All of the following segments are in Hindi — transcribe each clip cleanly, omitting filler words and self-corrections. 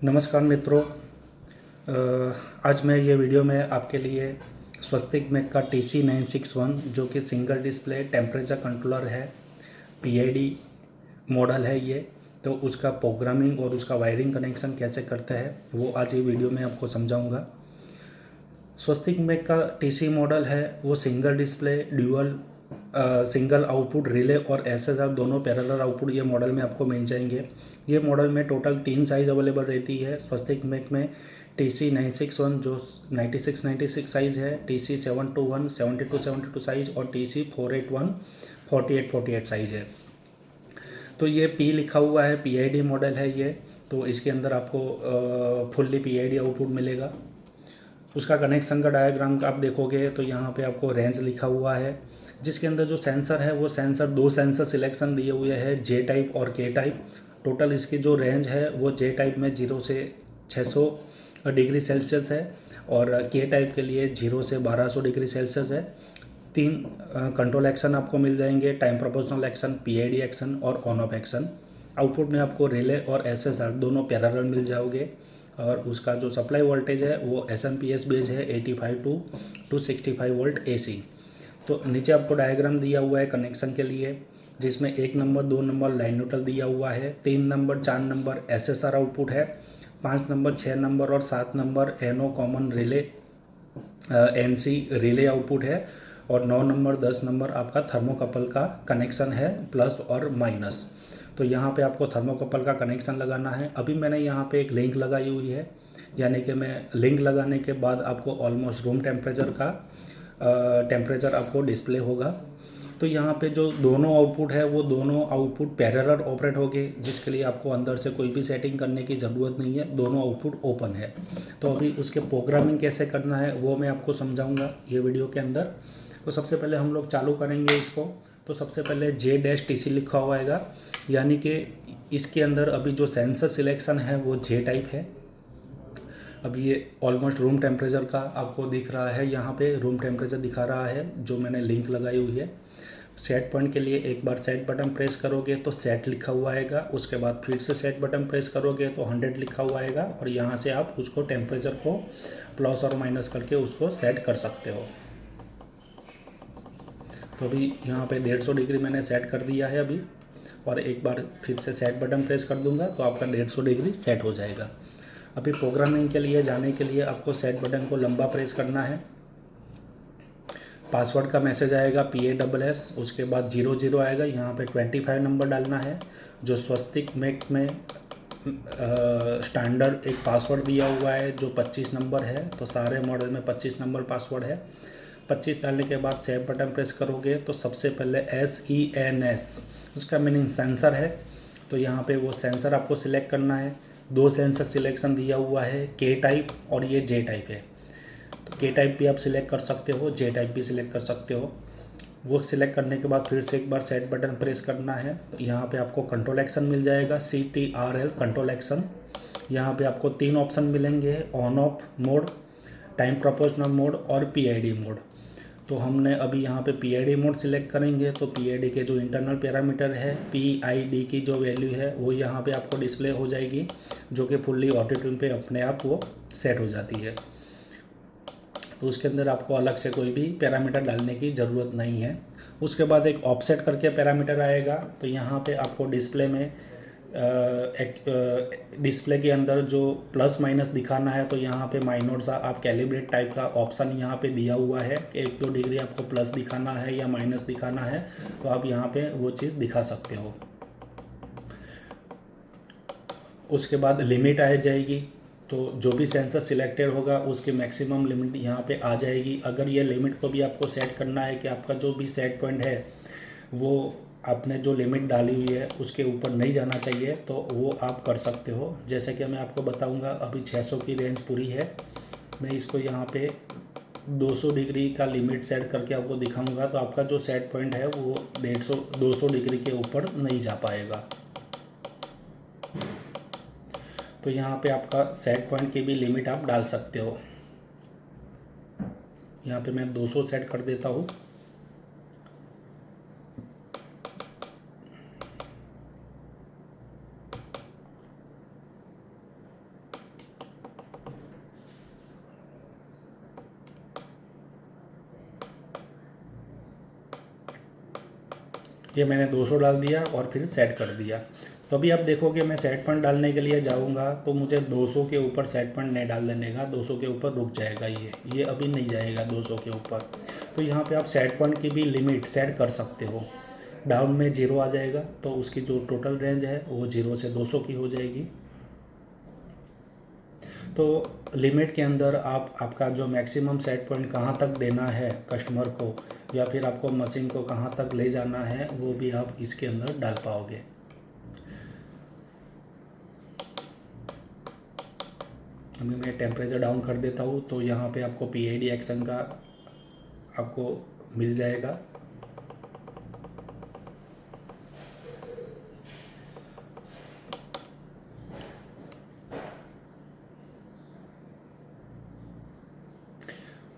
नमस्कार मित्रों। आज मैं ये वीडियो में आपके लिए स्वस्तिक मेक का TC961 जो कि सिंगल डिस्प्ले टेम्परेचर कंट्रोलर है, PID मॉडल है ये, तो उसका प्रोग्रामिंग और उसका वायरिंग कनेक्शन कैसे करते हैं वो आज ये वीडियो में आपको समझाऊंगा। स्वस्तिक मेक का TC मॉडल है वो single display dual single output relay और SSR दोनों पैरेलल आउटपुट ये मॉडल में आपको मिल जाएंगे। ये मॉडल में टोटल 3 साइज़ अवेलेबल रहती है। स्वस्तिक मेक में TC961 जो 9696 साइज़ है, TC721 7272 साइज़ और TC481 4848 साइज़ है। तो ये P लिखा हुआ है, PID मॉडल है ये, तो इसके अंदर आपको फुल्ली PID आउटपुट मिलेगा। उसका कनेक्शन का डायग्राम आप देखोगे तो यहाँ पे आपको रेंज लिखा हुआ है, जिसके अंदर जो सेंसर है वो सेंसर 2 सेंसर सिलेक्शन दिए हुए हैं, J टाइप और K टाइप। टोटल इसकी जो रेंज है वो J टाइप में 0 से 600 डिग्री सेल्सियस है और K टाइप के लिए 0 से 1200 डिग्री सेल्सियस है। 3 कंट्रोल एक्शन आपको मिल जाएंगे, time proportional action, PID action और ऑन ऑफ एक्शन। आउटपुट में आपको रिले और SSR दोनों पैरेलल मिल जाओगे और उसका जो सप्लाई वोल्टेज है वो SMPS बेस है 85 टू 265 वोल्ट AC। तो नीचे आपको डायग्राम दिया हुआ है कनेक्शन के लिए, जिसमें 1 नंबर 2 नंबर लाइन न्यूट्रल दिया हुआ है, 3 नंबर 4 नंबर SSR आउटपुट है, 5 नंबर 6 नंबर और 7 number NO common relay NC relay output है और 9 नंबर 10 नंबर आपका थर्मोकपल का कनेक्शन है, प्लस और माइनस। तो यहाँ पे आपको थर्मोकपल का कनेक्शन लगाना है। अभी मैंने यहाँ पे एक लिंक लगाई हुई है, यानी कि मैं लिंक लगाने के बाद आपको ऑलमोस्ट रूम टेम्परेचर का टेम्परेचर आपको डिस्प्ले होगा। तो यहाँ पे जो दोनों आउटपुट है वो दोनों आउटपुट पैरेलल ऑपरेट होंगे, जिसके लिए आपको अंदर से कोई भी सेटिंग करने की ज़रूरत नहीं है, दोनों आउटपुट ओपन है। तो अभी उसके प्रोग्रामिंग कैसे करना है वो मैं आपको समझाऊंगा ये वीडियो के अंदर। तो सबसे पहले हम लोग चालू करेंगे इसको। तो सबसे पहले J-TC लिखा हुआ आएगा, यानी कि इसके अंदर अभी जो सेंसर सिलेक्शन है वो J टाइप है। अब ये ऑलमोस्ट रूम टेम्परेचर का आपको दिख रहा है, यहाँ पे रूम टेम्परेचर दिखा रहा है जो मैंने लिंक लगाई हुई है। सेट पॉइंट के लिए एक बार सेट बटन प्रेस करोगे तो सेट लिखा हुआ आएगा, उसके बाद फिर से सेट बटन प्रेस करोगे तो 100 लिखा हुआ आएगा और यहाँ से आप उसको टेम्परेचर को प्लस और माइनस करके उसको सेट कर सकते हो। तो अभी यहाँ पे 150 डिग्री मैंने सेट कर दिया है अभी, और एक बार फिर से सेट बटन प्रेस कर दूंगा तो आपका 150 डिग्री सेट हो जाएगा। अभी प्रोग्रामिंग के लिए जाने के लिए आपको सेट बटन को लंबा प्रेस करना है। पासवर्ड का मैसेज आएगा PASS, उसके बाद 00 आएगा, यहाँ पे 25 नंबर डालना है। जो स्वस्तिक मेक में स्टैंडर्ड एक पासवर्ड दिया हुआ है जो 25 नंबर है, तो सारे मॉडल में 25 नंबर पासवर्ड है। 25 डालने के बाद सेव बटन प्रेस करोगे तो सबसे पहले SENS उसका मीनिंग सेंसर है, तो यहाँ पे वो सेंसर आपको सिलेक्ट करना है। 2 सेंसर सिलेक्शन दिया हुआ है, K टाइप और ये J टाइप है। तो K टाइप भी आप सिलेक्ट कर सकते हो, J टाइप भी सिलेक्ट कर सकते हो। वो सिलेक्ट करने के बाद फिर से एक बार सेट बटन प्रेस करना है। तो यहाँ पे आपको कंट्रोल एक्शन मिल जाएगा, CTRL कंट्रोल एक्शन। यहाँ पे आपको 3 ऑप्शन मिलेंगे, on off mode, time proportional mode और PID मोड। तो हमने अभी यहाँ पे PID मोड सिलेक्ट करेंगे तो PID के जो इंटरनल पैरामीटर है, PID की जो वैल्यू है वो यहाँ पे आपको डिस्प्ले हो जाएगी, जो कि फुल्ली ऑटो ट्यून पे अपने आप वो सेट हो जाती है। तो उसके अंदर आपको अलग से कोई भी पैरामीटर डालने की ज़रूरत नहीं है। उसके बाद एक ऑफसेट करके पैरामीटर आएगा, तो यहाँ पे आपको डिस्प्ले में एक डिस्प्ले के अंदर जो प्लस माइनस दिखाना है, तो यहाँ पे माइनर सा आप कैलिब्रेट टाइप का ऑप्शन यहाँ पे दिया हुआ है कि 1-2 डिग्री आपको प्लस दिखाना है या माइनस दिखाना है, तो आप यहाँ पे वो चीज़ दिखा सकते हो। उसके बाद लिमिट आ जाएगी, तो जो भी सेंसर सिलेक्टेड होगा उसकी मैक्सिमम लिमिट यहाँ पे आ जाएगी। अगर ये लिमिट को भी आपको सेट करना है कि आपका जो भी सेट पॉइंट है वो आपने जो लिमिट डाली हुई है उसके ऊपर नहीं जाना चाहिए, तो वो आप कर सकते हो। जैसे कि मैं आपको बताऊंगा, अभी 600 की रेंज पूरी है, मैं इसको यहाँ पे 200 डिग्री का लिमिट सेट करके आपको दिखाऊंगा, तो आपका जो सेट पॉइंट है वो 200 डिग्री के ऊपर नहीं जा पाएगा। तो यहाँ पे आपका सेट पॉइंट की भी लिमिट आप डाल सकते हो। यहाँ पे मैं 200 सेट कर देता हूँ। ये मैंने 200 डाल दिया और फिर सेट कर दिया। तो अभी आप देखोगे मैं सेट पॉइंट डालने के लिए जाऊंगा तो मुझे 200 के ऊपर सेट पॉइंट नहीं डाल देने का, 200 के ऊपर रुक जाएगा ये अभी नहीं जाएगा 200 के ऊपर। तो यहाँ पे आप सेट पॉइंट की भी लिमिट सेट कर सकते हो। डाउन में 0 आ जाएगा तो उसकी जो टोटल रेंज है वो 0 से 200 की हो जाएगी। तो लिमिट के अंदर आप आपका जो मैक्सिमम सेट पॉइंट कहाँ तक देना है कस्टमर को, या फिर आपको मशीन को कहाँ तक ले जाना है, वो भी आप इसके अंदर डाल पाओगे। अभी मैं टेम्परेचर डाउन कर देता हूँ तो यहाँ पे आपको PID एक्शन का आपको मिल जाएगा।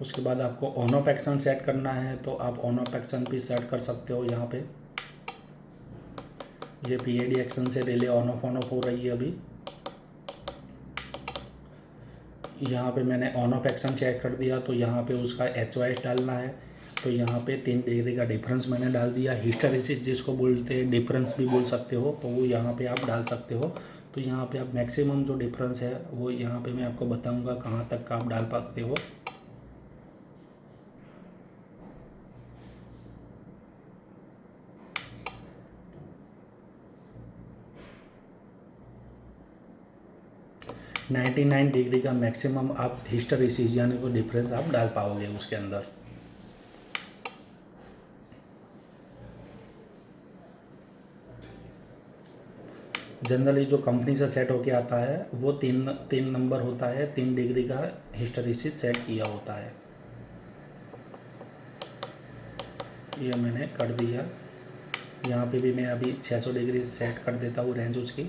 उसके बाद आपको ऑन ऑफ एक्शन सेट करना है तो आप ऑन ऑफ एक्शन भी सेट कर सकते हो। यहाँ पे ये PID एक्शन से रिले ऑन ऑफ हो रही है। अभी यहाँ पे मैंने ऑन ऑफ एक्शन चेक कर दिया तो यहाँ पे उसका HYS डालना है। तो यहाँ पे 3 डिग्री का डिफरेंस मैंने डाल दिया। हिस्टैरिसीस जिसको बोलते हैं, डिफरेंस भी बोल सकते हो, तो वो यहाँ पे आप डाल सकते हो। तो यहाँ पे आप मैक्सिमम जो डिफरेंस है वो यहाँ पे मैं आपको बताऊँगा कहाँ तक का आप डाल पाते हो। नाइन्टी 99 डिग्री का मैक्सिमम आप हिस्टैरिसीस यानी को डिफरेंस आप डाल पाओगे उसके अंदर। जनरली जो कंपनी से सेट होके आता है वो तीन नंबर होता है, 3 डिग्री का हिस्टैरिसीस सेट किया होता है। ये मैंने कर दिया। यहाँ पे भी मैं अभी 600 डिग्री सेट कर देता हूँ रेंज उसकी।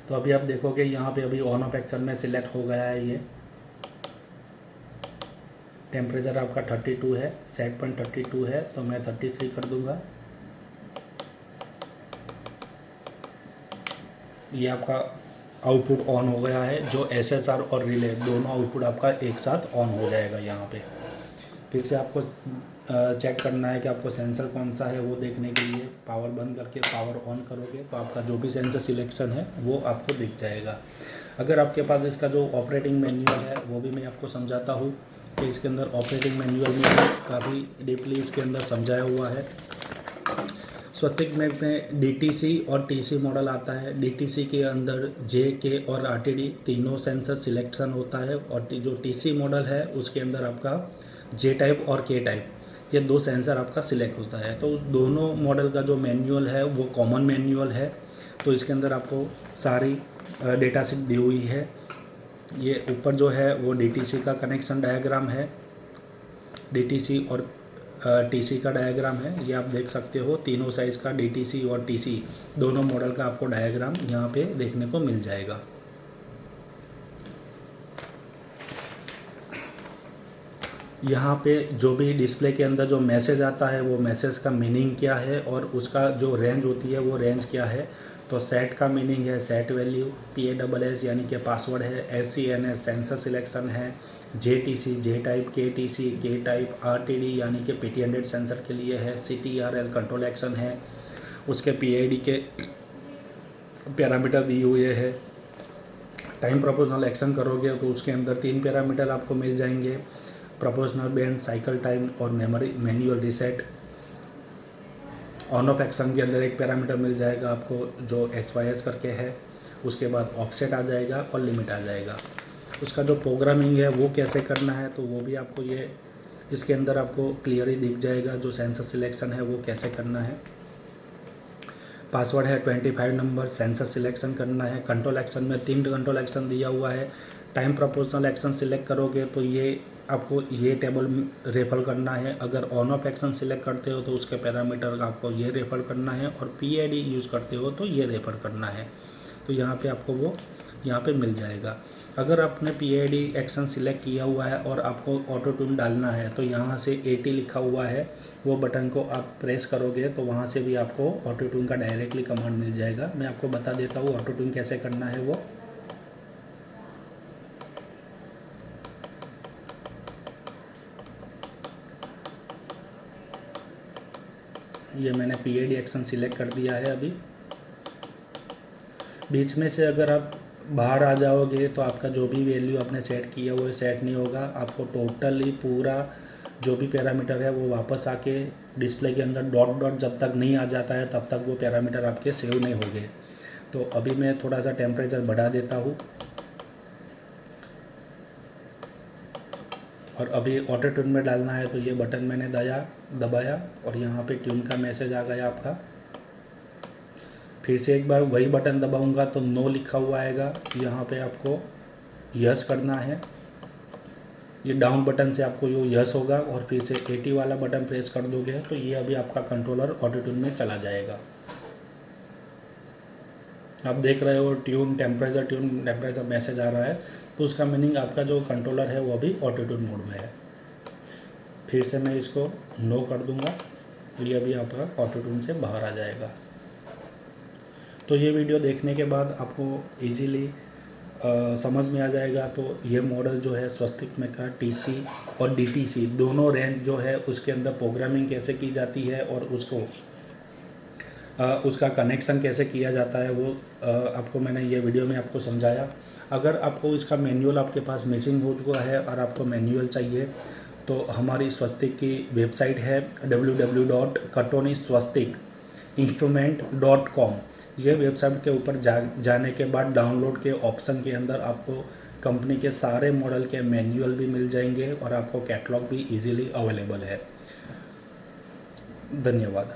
तो अभी आप देखोगे यहाँ पे अभी ऑन ऑफ एक्शन में सिलेक्ट हो गया है। ये टेम्परेचर आपका 32 है, सेट पॉइंट 32 है, तो मैं 33 कर दूंगा। ये आपका आउटपुट ऑन हो गया है। जो SSR और रिले दोनों आउटपुट आपका एक साथ ऑन हो जाएगा। यहाँ पे फिर से आपको चेक करना है कि आपको सेंसर कौन सा है वो देखने के लिए पावर बंद करके पावर ऑन करोगे तो आपका जो भी सेंसर सिलेक्शन है वो आपको दिख जाएगा। अगर आपके पास इसका जो ऑपरेटिंग मैनुअल है वो भी मैं आपको समझाता हूँ कि इसके अंदर ऑपरेटिंग मैनुअल में काफ़ी डीपली इसके अंदर समझाया हुआ है। स्वस्तिक में DTC और TC मॉडल आता है। DTC के अंदर JK और RTD तीनों सेंसर सिलेक्शन होता है, और जो TC मॉडल है उसके अंदर आपका J टाइप और K टाइप, ये 2 सेंसर आपका सिलेक्ट होता है। तो दोनों मॉडल का जो मैनुअल है वो कॉमन मैनुअल है। तो इसके अंदर आपको सारी डेटा शीट दी हुई है। ये ऊपर जो है वो DTC का कनेक्शन डायग्राम है, DTC और TC का डायग्राम है। ये आप देख सकते हो तीनों साइज़ का DTC और TC दोनों मॉडल का आपको डायग्राम यहाँ पे देखने को मिल जाएगा। यहाँ पे जो भी डिस्प्ले के अंदर जो मैसेज आता है वो मैसेज का मीनिंग क्या है और उसका जो रेंज होती है वो रेंज क्या है। तो सेट का मीनिंग है सेट वैल्यू, PASS यानी कि पासवर्ड है, SCNS सेंसर सिलेक्शन है, JTC J type, KTC K type, RTD यानी कि PT100 सेंसर के लिए है, CTRL कंट्रोल एक्शन है, उसके PID के पैरामीटर दिए हुए है। टाइम प्रोपोर्शनल एक्शन करोगे तो उसके अंदर 3 पैरामीटर आपको मिल जाएंगे, प्रोपोर्शनल बैंड, साइकिल टाइम और memory manual reset. On off action के अंदर एक पैरामीटर मिल जाएगा आपको जो HYS करके है। उसके बाद ऑफसेट आ जाएगा और लिमिट आ जाएगा। उसका जो प्रोग्रामिंग है वो कैसे करना है तो वो भी आपको ये इसके अंदर आपको क्लियरली दिख जाएगा। जो सेंसर सिलेक्शन है वो कैसे करना है। पासवर्ड है 25 नंबर, सेंसर सिलेक्शन करना है। कंट्रोल एक्शन में 3 कंट्रोल एक्शन दिया हुआ है। टाइम प्रोपोर्शनल एक्शन सिलेक्ट करोगे तो ये आपको ये टेबल रेफर करना है। अगर ऑन ऑफ एक्शन सिलेक्ट करते हो तो उसके पैरामीटर का आपको ये रेफर करना है, और PID यूज़ करते हो तो ये रेफर करना है। तो यहाँ पे आपको वो यहाँ पे मिल जाएगा। अगर आपने PID एक्शन सिलेक्ट किया हुआ है और आपको ऑटो ट्यून डालना है तो यहाँ से 80 लिखा हुआ है, वो बटन को आप प्रेस करोगे तो वहाँ से भी आपको ऑटो ट्यून का डायरेक्टली कमांड मिल जाएगा। मैं आपको बता देता हूँ ऑटो ट्यून कैसे करना है वो। ये मैंने PID एक्शन सिलेक्ट कर दिया है। अभी बीच में से अगर आप बाहर आ जाओगे तो आपका जो भी वैल्यू आपने सेट किया वो सेट नहीं होगा। आपको टोटली पूरा जो भी पैरामीटर है वो वापस आके डिस्प्ले के अंदर डॉट डॉट जब तक नहीं आ जाता है तब तक वो पैरामीटर आपके सेव नहीं होंगे। तो अभी मैं थोड़ा सा टेम्परेचर बढ़ा देता हूँ और अभी ऑटो ट्यून में डालना है तो ये बटन मैंने दबाया और यहाँ पे ट्यून का मैसेज आ गया आपका। फिर से एक बार वही बटन दबाऊंगा तो नो लिखा हुआ आएगा। यहाँ पे आपको यस करना है। ये डाउन बटन से आपको यो यस होगा और फिर से 80 वाला बटन प्रेस कर दोगे तो ये अभी आपका कंट्रोलर ऑटो ट्यून में चला जाएगा। आप देख रहे हो ट्यून टेम्परेचर मैसेज आ रहा है तो उसका मीनिंग आपका जो कंट्रोलर है वो अभी ऑटो ट्यून मोड में है। फिर से मैं इसको नो कर दूंगा तो ये अभी आपका ऑटो ट्यून से बाहर आ जाएगा। तो ये वीडियो देखने के बाद आपको इजीली समझ में आ जाएगा। तो ये मॉडल जो है स्वस्तिक में का TC और DTC दोनों रेंज जो है उसके अंदर प्रोग्रामिंग कैसे की जाती है और उसका कनेक्शन कैसे किया जाता है वो आपको मैंने ये वीडियो में आपको समझाया। अगर आपको इसका मैनुअल आपके पास मिसिंग हो चुका है और आपको मैनुअल चाहिए तो हमारी स्वस्तिक की वेबसाइट है www.katoniswastik.instrument.com। ये वेबसाइट के ऊपर जाने के बाद डाउनलोड के ऑप्शन के अंदर आपको कंपनी के सारे मॉडल के मैनुअल भी मिल जाएंगे और आपको कैटलॉग भी इजीली अवेलेबल है। धन्यवाद।